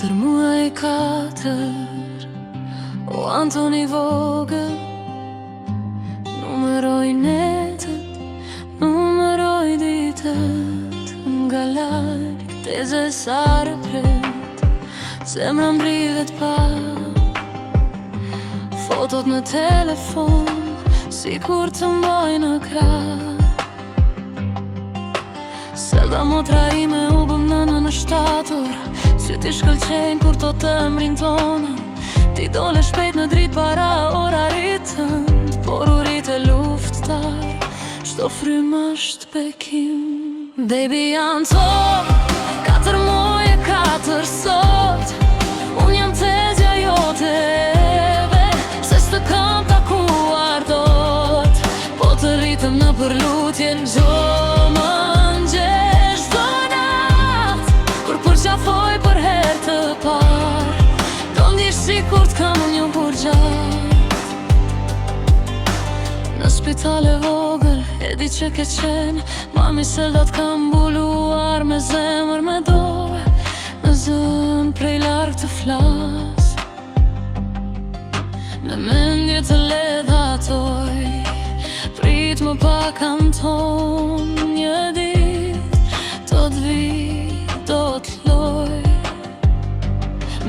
Katër muaj 4 O Antoni vogël, numëroj netët, numëroj ditët. Nga larg teze sa repret, zemra mbrivet pa. Fotot në telefon, sikur të mboj në krah. Selda motra ime u bëm nëna në shtator, sy ti shkëlqejnë kur to të mrin tona. Ti dole shpejt në dritë para oraritën, por u rritë lufttar, shto frymë është bekim. Baby janë to, 4 muaj 4 sot, unë jam tezja jote eve, se s'të kam takuar dot. Po të rritëm në përlutje çdo mëngjes, çdo nat, kur përqafoj për herë të parë, do ndish sikur t'kam një burgjat. Në spital e vogël, e di që ke qenë, mami Selda t'kam mbuluar me zemër me dorë, në zën prej larg të flas. Në mendje të ledhatoj, prit më pak anton. Një dit, do t'vi, do t'loj.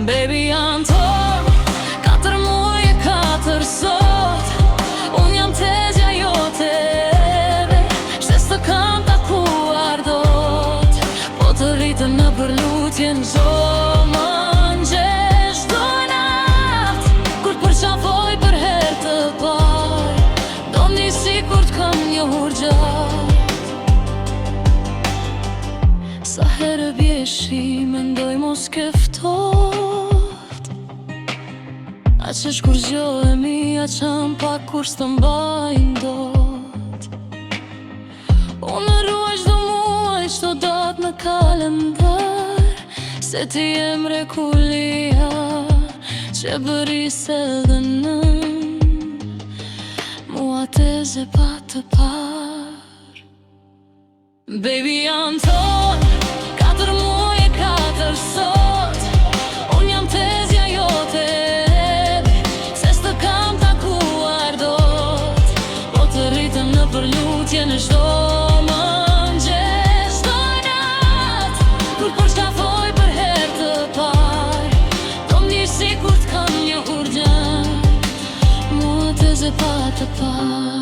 Baby janë torë, 4 muaj 4 sot, unë jam tezja jote eve, shtes të kam takuar dot. Po të rritëm në përlutje çdo mëngjes, çdo nat, kur përqafoj për herë të parë, do ndi sikur t'kam një hurgjat. Sa herë bjeshi, mendoj mos ke ftoft, a që shkur gjohemi, a qam pak kur s'të mbajnë dot. Unë ruaj çdo muaj, çdo datë në kalendar, se ti je mrekullia që bëri Seldën mua teze pa të par. Baby janë tonë, 4 muaj 4 sot, unë jam tezja jote eve, se s'të kam takuar dot. Po të rritëm në përlutje në çdo mëngjes, çdo nat, kur përqafoj për herë të parë, do m'ndish sikur t'kam një hurgjat, mua teze pa të par.